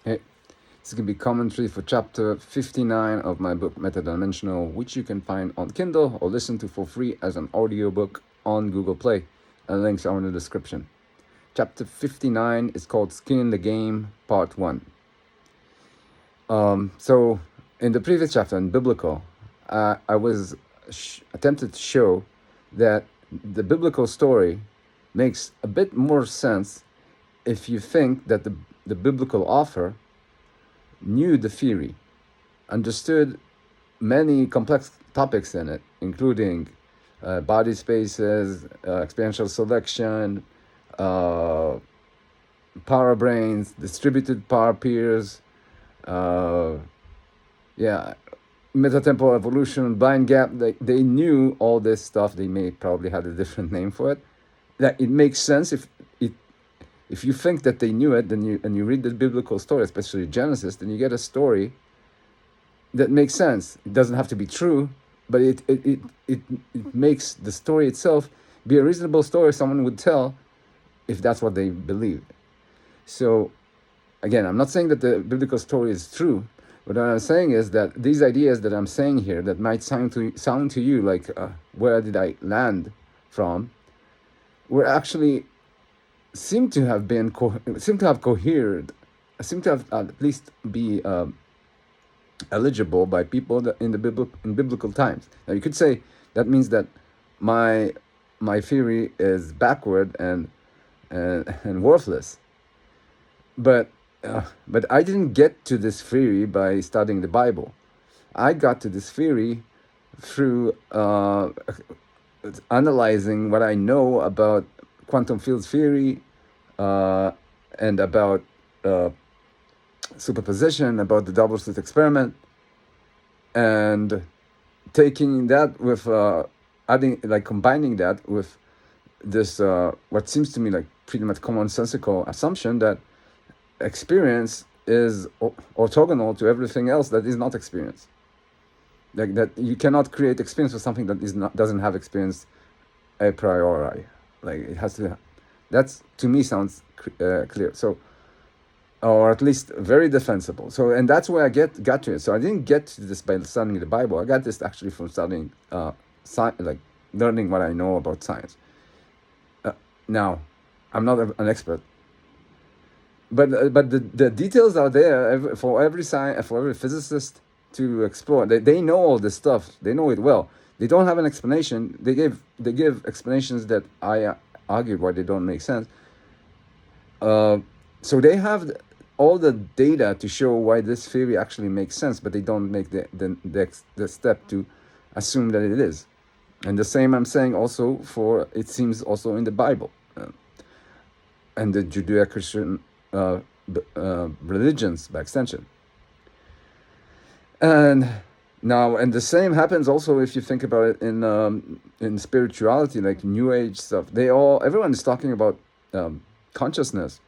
Hey, this is going to be commentary for chapter 59 of my book Metadimensional, which you can find on Kindle or listen to for free as an audiobook on Google Play. And links are in the description. Chapter 59 is called Skin in the Game, Part 1. So, in the previous chapter, in Biblical, I was attempted to show that the biblical story makes a bit more sense if you think that the biblical author knew the theory, understood many complex topics in it, including body spaces, experiential selection, uh, power brains, distributed power pairs, uh, yeah, metatemporal evolution, blind gap. They knew all this stuff. They may probably had a different name for it. That it makes sense if you think that they knew it, then you read the biblical story, especially Genesis, then you get a story that makes sense. It doesn't have to be true, but it makes the story itself be a reasonable story someone would tell if that's what they believe. So, again, I'm not saying that the biblical story is true, but what I'm saying is that these ideas that I'm saying here that might sound to you like, where did I land from, were actually seem to have cohered, seem to have at least be eligible by people that in biblical times. Now you could say that means that my theory is backward and worthless, but I didn't get to this theory by studying the Bible. I got to this theory through analyzing what I know about quantum field theory and about superposition, about the double slit experiment, and taking that with combining that with this what seems to me like pretty much commonsensical assumption that experience is orthogonal to everything else that is not experience. Like that you cannot create experience for something that doesn't have experience a priori. Like it has to. That's, to me, sounds clear. So, or at least very defensible. So, and that's where I got to it. So I didn't get to this by studying the Bible. I got this actually from studying learning what I know about science. Now, I'm not an expert, but the details are there for every physicist to explore. They know all this stuff. They know it well. They don't have an explanation. They give explanations that I argued why they don't make sense. So they have all the data to show why this theory actually makes sense, but they don't make the step to assume that it is. And the same I'm saying also for, it seems, also in the Bible and the Judeo-Christian religions by extension. And now, and the same happens also if you think about it in spirituality, like New Age stuff. Everyone is talking about consciousness,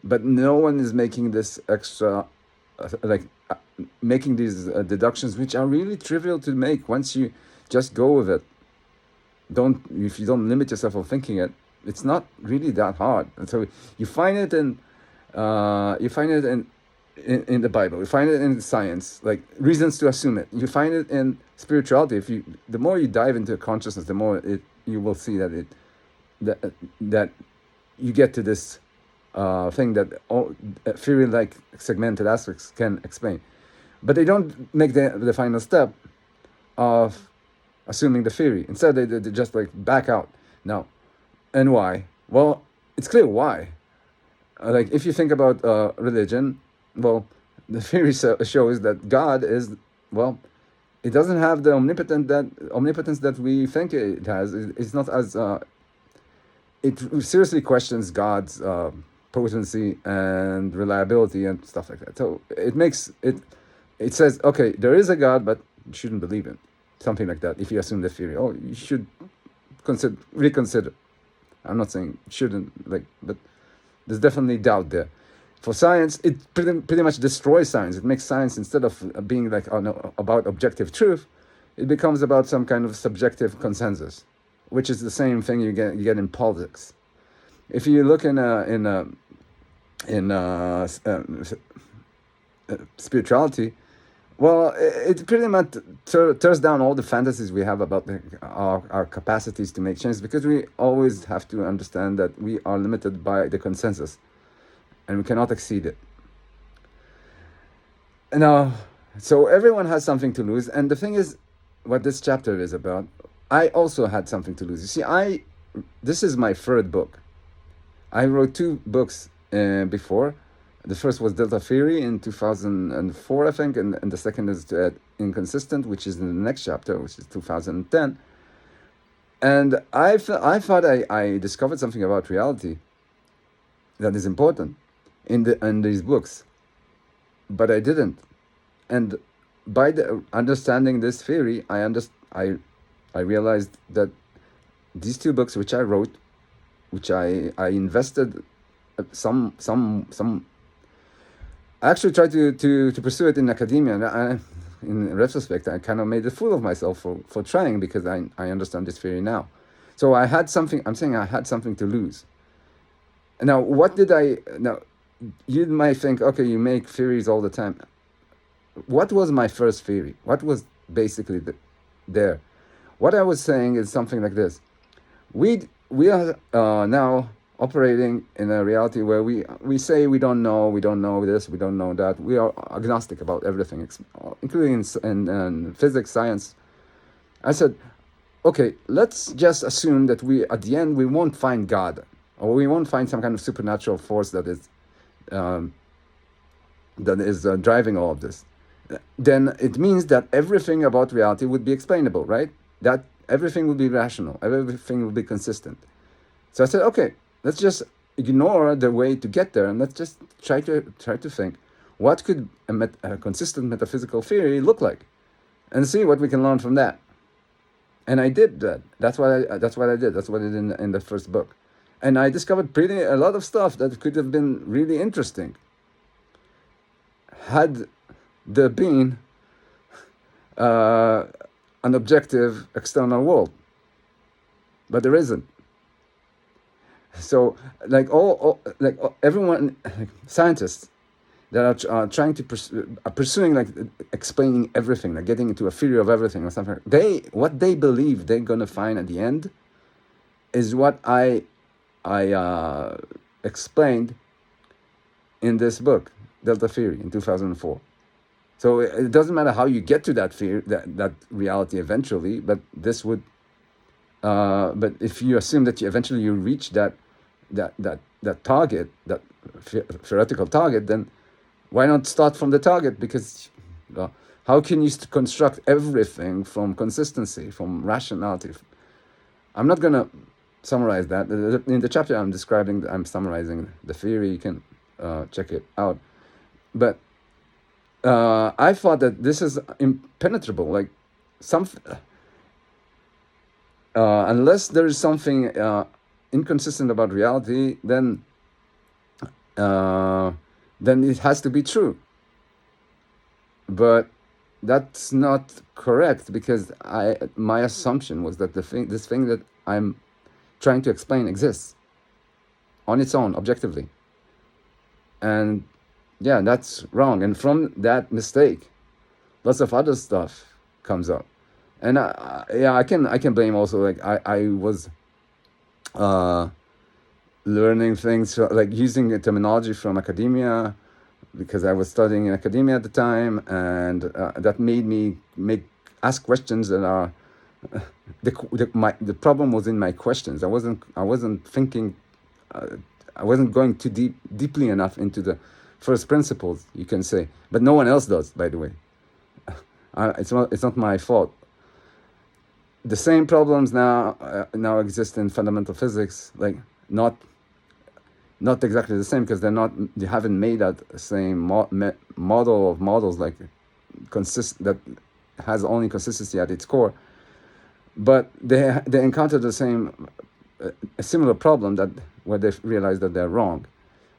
but no one is making this extra, making these deductions, which are really trivial to make once you just go with it. If you don't limit yourself from thinking it, it's not really that hard. And so you find it in the Bible. You find it in science, like reasons to assume it. You find it in spirituality. The more you dive into consciousness, the more you will see that you get to this thing that all theory-like segmented aspects can explain, but they don't make the final step of assuming the theory. Instead, they just like back out. Now, and why? Well, it's clear why. Like if you think about religion, well, the theory shows that God is, well, it doesn't have the omnipotence that we think it has. It's not as it seriously questions God's potency and reliability and stuff like that. So it makes it. It says, okay, there is a God, but you shouldn't believe in something like that. If you assume the theory, you should reconsider. I'm not saying shouldn't, but there's definitely doubt there. For science, it pretty much destroys science. It makes science, instead of being like about objective truth, it becomes about some kind of subjective consensus, which is the same thing you get in politics. If you look in in spirituality, well, it pretty much tears down all the fantasies we have about our capacities to make change, because we always have to understand that we are limited by the consensus and we cannot exceed it. Now, so everyone has something to lose, and the thing is, what this chapter is about, I also had something to lose. You see, this is my third book. I wrote two books before. The first was Delta Theory in 2004, I think, and the second is Inconsistent, which is in the next chapter, which is 2010. And I thought I discovered something about reality that is important in these books, but I didn't. And by understanding this theory, I realized that these two books which I wrote, which I invested some. I actually tried to pursue it in academia, and in retrospect, I kind of made a fool of myself for trying, because I understand this theory now. So I had something. I'm saying I had something to lose. Now, what did I? Now, you might think, okay, you make theories all the time. What was my first theory? What was basically there? What I was saying is something like this: we are now operating in a reality where we say we don't know this, we don't know that. We are agnostic about everything, including in physics, science. I said, okay, let's just assume that at the end we won't find God, or we won't find some kind of supernatural force that is driving all of this. Then it means that everything about reality would be explainable, right? That everything would be rational, everything would be consistent. So I said, okay, let's just ignore the way to get there, and let's just try to think, what could a consistent metaphysical theory look like, and see what we can learn from that. And I did that. That's what I did. That's what I did in the first book, and I discovered a lot of stuff that could have been really interesting had there been an objective external world, but there isn't. So, everyone, scientists that are trying to pursuing explaining everything, like getting into a theory of everything or something. What they believe they're gonna find at the end is what I explained in this book, Delta Theory, in 2004. So it doesn't matter how you get to that theory, that reality eventually, but this would. But if you assume that eventually you reach that target, that theoretical target, then why not start from the target? Because how can you construct everything from consistency, from rationality? I'm not going to summarize that. In the chapter I'm summarizing the theory. You can check it out. But I thought that this is impenetrable. Like unless there is something inconsistent about reality, then it has to be true. But that's not correct, because my assumption was that this thing that I'm trying to explain exists on its own, objectively. And yeah, that's wrong. And from that mistake, lots of other stuff comes up. And I can blame also, like I was learning things, like using terminology from academia, because I was studying in academia at the time, and that made me ask questions that are the problem was in my questions. I wasn't thinking, I wasn't going too deeply enough into the first principles, you can say, but no one else does, by the way. It's not my fault. The same problems now exist in fundamental physics, like not exactly the same, because they haven't made that same model of models, like that has only consistency at its core, but they encounter the same a similar problem where they realize that they're wrong.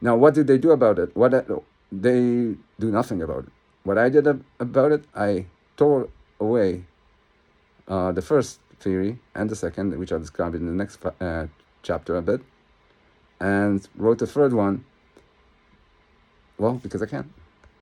Now, what did they do about it? They do nothing about it. What I did about it, I tore away the first theory and the second, which I'll describe in the next chapter a bit, and wrote the third one Well, because I can.